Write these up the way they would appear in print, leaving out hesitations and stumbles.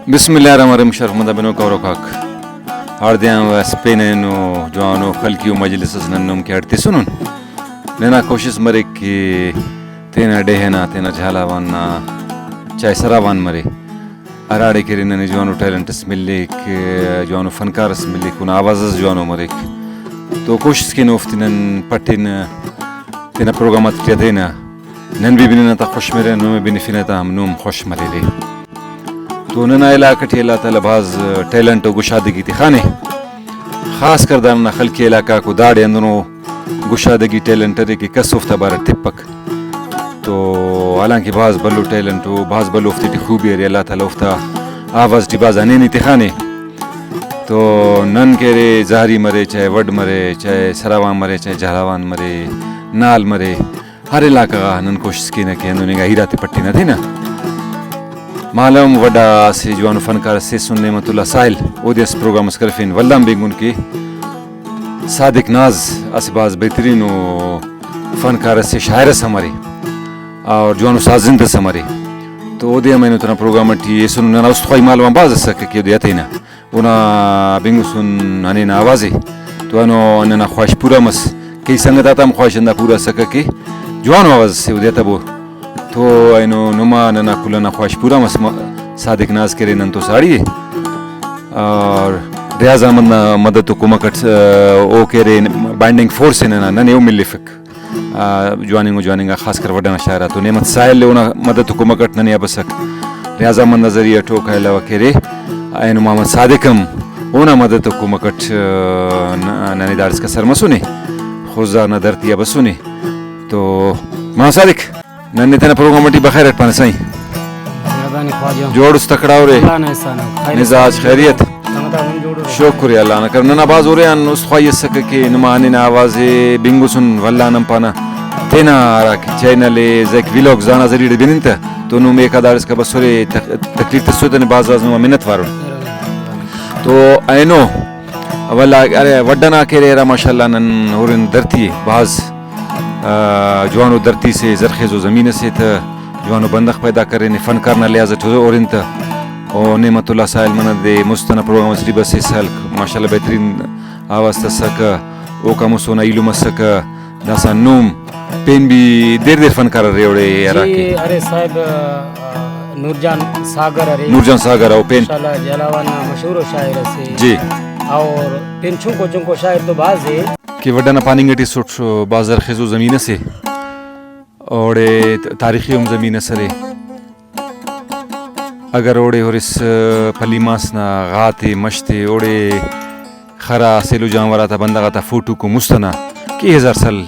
बिस्मिल्लाहिर्रहमानिर्रहीम शर्फमदा बिनो कौरकाक आर्दियां व स्पेनेनो जवानो खलकियो मजलिस नन्नुम के अड़ती सुनुन नेना कोशिश मरे कि तेना डेहना तेना झालावाना चाहे सरावान मरे अराड़े के रिनने जवानो टैलेंटस मिले कि जवानो फनकारस मिले कुन आवाज़ जवानो मरे तो कोशिश के नोफ्तिनन पट्टिन तेना प्रोग्रामत टिया देना नन भी बिना ता खुश मेरे नुमे बिनिफिना ता हम नुम खुश मरे ले तो नना इलाका ठेला तलबाज टैलेंट और गुशादगी दिखाने खास कर दाना खलकी इलाका को दाड़े अंदरों गुशादगी टैलेंट रे की कसुफ्ता बार तिपक तो हालांकि बाज बल्लो टैलेंट हो बाज बल्लो उफ्ती खूबी है अल्लाह ताला उफ्ता आवाज़ टिबाज आने नहीं दिखाने तो नन के रे जहरी मरे चाहे वड मरे चाहे सरावान मरे चाहे झालावान मरे नाल मरे हर इलाका नन कोशिश की न कि उन्हें हीरा ते पट्टी न थी ना मालूम वडा से जवान फनकार से सुनने मतुल्ला साहिल ओदियस प्रोग्राम स्करफिन वल्लम बेगुन की सादिक नाज असबाज बेहतरीन फनकार से शायर हमारे और जवान साजिंद हमारे तो ओदिया मैंने उतना प्रोग्राम टी ये सुन ना उस ख्वाही मालूम बाज सके कि ओदिया थे ना उना बेगुन सुन अने ना आवाज़े तो अनो अने ना ख्वाहिश पूरा मस कई संगत आता हम ख्वाहिश ना पूरा सके कि जवान आवाज़ से ओदिया तबो तो आइनो नुमा नना कुलना ख्वाहिश पूरा मस सादिक नाज के रेनन तो साड़ी है और रियाजा मन्ना मदद को मकट ओ के रे बाइंडिंग फोर्स है ना नने ओ मिलिफिक ज्वाइनिंग खास कर वडना शायरा तो नेमत साहिल ले उना मदद को मकट नने अबसक रियाजा मन नजरिया ठोक है लवा के रे आइनो मोहम्मद सादिकम ओना मदद को मकट नने दारिस का सरमसुने खुजा न धरती अबसुने तो मोहम्मद सादिक नन्ने तेना प्रोग्राम टी बखैर पाने सही जोड़ तकड़ा रे मिजाज खैरियत शुक्रिया अल्लाह ना करना बाज हो रहे उस ख्वाहिश सके कि नुमानी ना आवाज़े बिंगु सुन वल्ला नम पाना तेना राक चैनल ज़ेक व्लॉग जाना जरिए बिनिंता तो नुम एक आदार इसका बसरे तकलीफ तस्वीर ने बाज नुमा मिन्नत वारो तो ऐनो वल्ला अरे वड्डना के रे माशाल्लाह नन औरन धरती बाज जवानो धरती से जरखेज़ो ज़मीन से था जवानो बंदख पैदा करे ने फनकार न लिहाज और इन था और नेमतुल्ला साहिल मन दे मुस्तना प्रोग्राम श्री बस साल माशाल्लाह बेहतरीन आवाज़ तसका ओ का मुसोना इलू मसका दासा नूम पेन भी देर देर फनकार रे ओड़े यारा के अरे साहब नूरजान सागर ओ पेन माशाल्लाह जलावाना मशहूर शायर से जी और पेन चुंको शायर तो बाज है कि वडना पानी गटी सुट बाजार खेजो ज़मीन से और तारीखी हम ज़मीन सरे अगर ओड़े और इस फली मासना गाते मश्ते ओड़े खरा सेलु जानवर आता बंदा गाता फोटो को मुस्तना की 1000 साल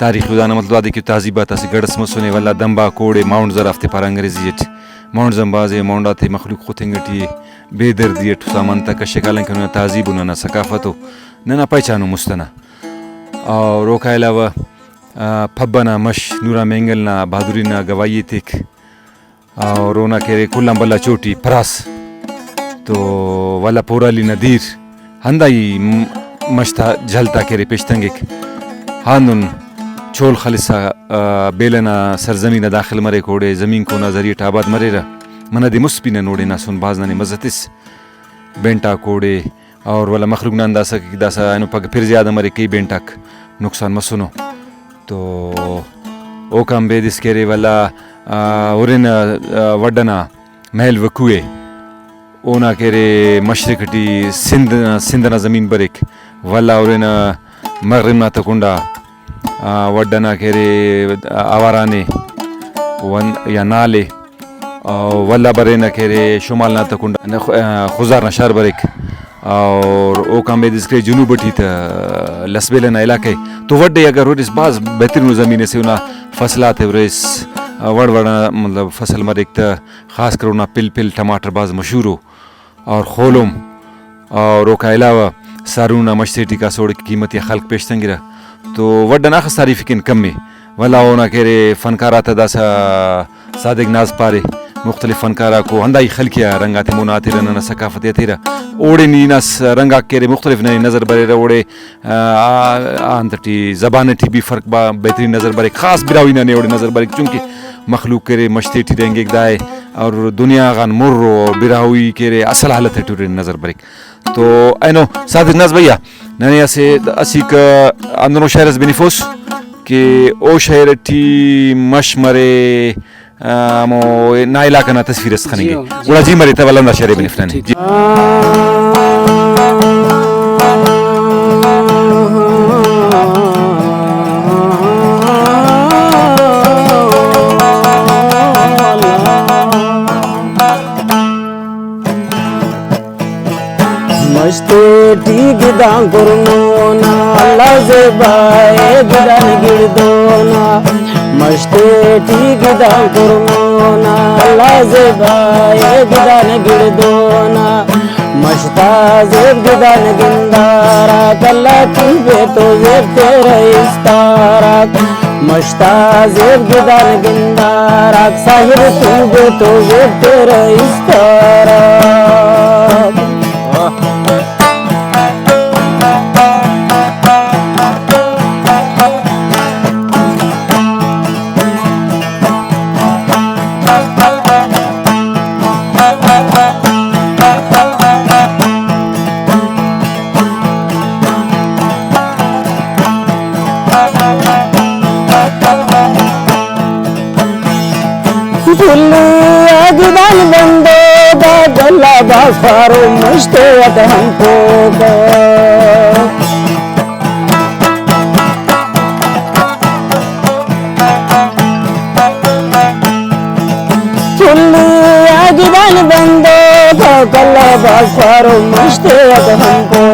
तारीख उदाना मतलब आदि की तहजीबात से गड़स मसुने वाला दम्बा कोड़े माउंट जराफ्ते पर अंग्रेजी माउंट जंबाजे माउंट आते मखलूक खुतेंगटी बेदर्दी सामान तक शिकालन के तहजीब उन्ना सकाफतो नना पहचानो मुस्तना और वो के अलावा फब्बना मश नूरा मेंगलना बहादुरीना गवाई तिक और रोना के रे कुल्ला बल्ला चोटी फरास तो वाला पोराली नदीर हंदाई मश्ता झलता के रे पेशतंगिक हानुन छोल खलिसा बेलना सरजमीन दाखिल मरे कोड़े ज़मीन को ना जरिए टाबाद मरेरा मनदी मुस्पिन नोड़े ना सुन बाजना मजतिस बेंटा कोड़े और वाला मखलूक ना अंदासा की दासा अनु पग फिर ज़्यादा मरे कई बेंटाक नुकसान मसुनो तो ओ काम बेदिस के रे वाला औरन वडना महल वकुए ओना के रे मशरकटी सिंधना ज़मीन बरिक वाला औरन मगरिब ना तकुंडा वडना के रे आवाराने वन या नाले वल्ला बरे न के रे शुमाल ना तकुंडा खुजार नशार बरिक और ओ काम बेदिस के जुनूब टी था लसबेल ना इलाके तो वड्डे अगर और इस बाज बेहतरीन ज़मीन से उना फसलात है इस वड़ मतलब फसल मर एक ख़ास कर उना पिल टमाटर बाज मशहूर हो और खोलम और ओ का अलावा सारूना मशसेटी का सोड़ की कीमत या खल्क पेश तंगिरा तो वड्डा ना खस तारीफ़िकिन कम में वला ओना के रे फनकारा था दासा सादिक नाज पारे मुख्तलिफ फनकारा को हंदाई खलकिया रंगाते मुनाते रना सकाफत तेरा ओड़े नीनास रंगा के रे मुख्तलिफ नई नज़र बरे ओड़े अंतटी ज़बान टी भी फ़र्क बा बेहतरीन नज़र बरे ख़ास बिरावी ने ओड़े नज़र बरे चूँकि मखलूक करे मश्ती ठी दाए और दुनिया गान मुर्रो बिराहुई केरे असल हालत है टूरे नजर बरिक तो ऐनो सादिक नाज भैया नने ऐसे असी का अंदरो शहर बेनिफोस कि ओ शहर ठी मशमरे मो नाइला कना तस्वीर खनेंगे उड़ा जी मरे तवलंदा शहर बेनिफने जी मस्ते ठीक दां कुरमोना अल्लाह से बाए गिदान गिरदोना मस्ते ठीक दां कुरमोना अल्लाह से बाए गिदान गिरदोना मस्ता जेब गिदान गिंदारा कल्ला तुझे तो जेब तेरा इस्तारा मस्ता जेब गिदान गिंदारा साहिब तुझे तो जेब तेरा इस्तारा गिदान बंदे दा गला बाफारो मस्ते अद हमको गिदान बंदे दा गला बाफारो मस्ते अद हमको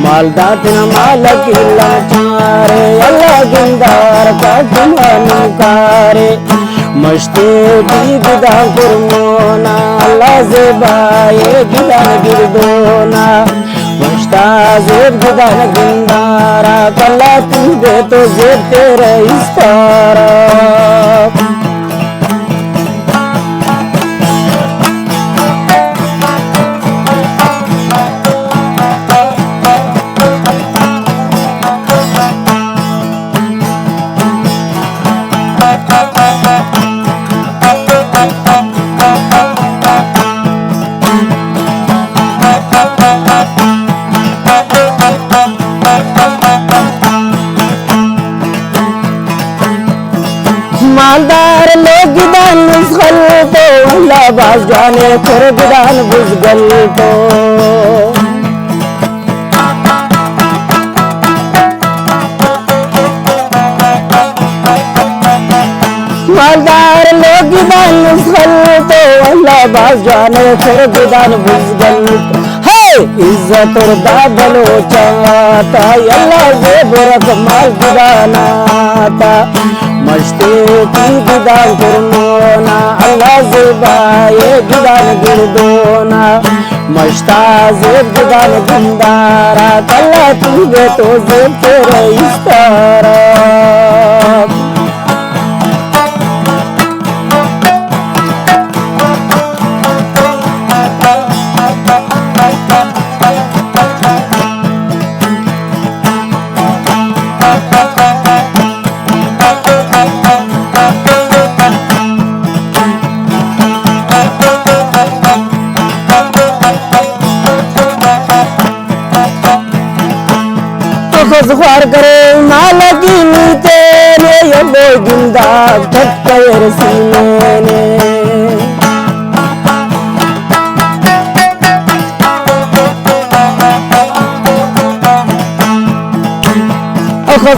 मालदात न मालक लाचारे अल्लाह गिंदार का तुम्हारे मस्ते गिदा कुरमोना अल्लाह से बाए गिदान गिरदोना मस्ता जेब गिदान गिंदारा कल्ला तुझे तो जेब तेरा इस्तारा मालदार लोग गिदान मुस्गल तो अल्लाह बाज जाने फिर गिदान बुजगल तो मालदार लोग गिदान मुस्गल तो अल्लाह बाज जाने फिर गिदान बुजगल है इज्जत और दादलो चाहता अल्लाह से बुरक माल गिदानाता मस्ते की गिदान कुरमोना अल्लाह से बाए गिदान गिरदोना मस्ता जेब गिदान गिंदारा कल्ला तुझे तो जेब तेरा इस्तारा ख्वार करे मालकी नीते ने ये बो जिंदा ठक्कर सीने ने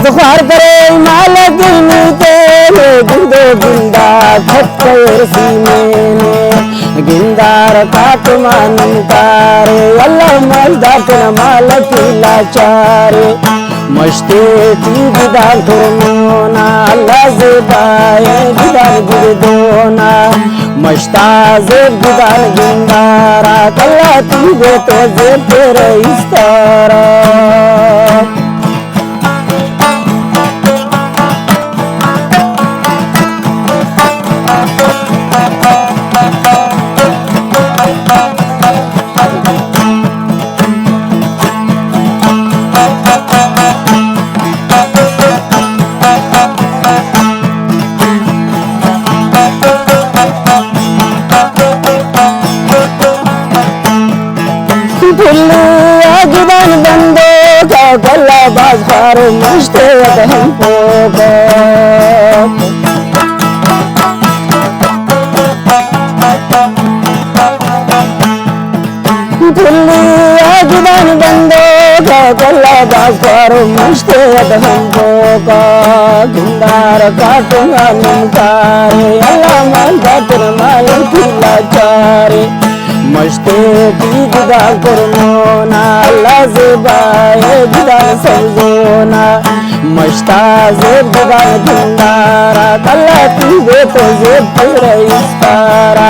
ख्वार करे मालकी नीते ने जिंदो जिंदा ठक्कर सीने ने गिंदार का तुमान कारे अल्लाह मलदात न मालकी लाचारे मस्ते ती गिदान कुरमोना अल्लाह से बाए गिदान गिरदोना मस्ता जेब गिदान गिंदारा कल्ला तुझे तो जेब तेरा इस्तारा तुल्ली आगिदान बंदो का गला बाजार मस्ते हमको तुल्ली आगिदान बंदो का गला बाजार मस्ते हमको का गिंदार काटूंगा निमकारे अल्लाह मांगा तेरे मालिक की लाचारे मस्ते दीदा करनोना लाज़बाए दीदा समझोना मस्ता ज़ेब दीदा धंदारा कल्ला तीबे तो ज़ेब तेरे इस्तारा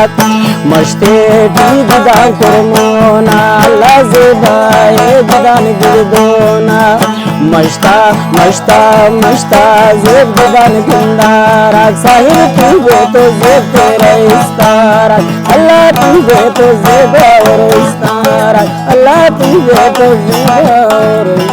मस्ते दीदा करनोना लाज़बाए दीदा गिरदोना मस्ता मस्ता मस्ता ज़ेब दीदा धंदारा साहिर तीबे तो ज़ेब तेरे इस्तारा अल्लाह तीबे तो ज़ेब और इस्तारा अल्लाह तुझे तो ज़िंदा और